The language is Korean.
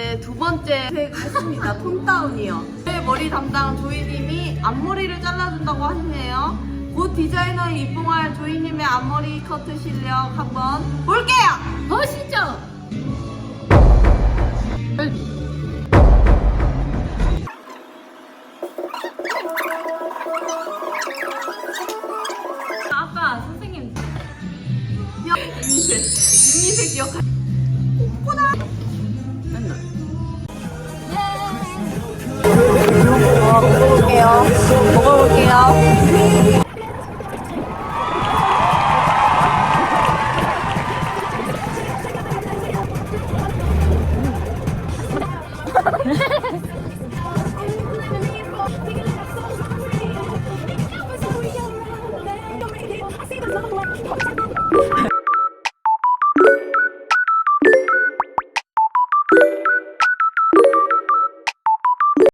이제 두 번째 했습니다. 톤다운이요. 제 머리 담당 조이님이 앞머리를 잘라준다고 하시네요. 곧 디자이너에 입봉할 조이님의 앞머리 커트 실력 한번 볼게요. 보시죠. 아까 선생님 윤미색 역할. 오구나. 맨날. 먹어볼게요. 먹어볼게요.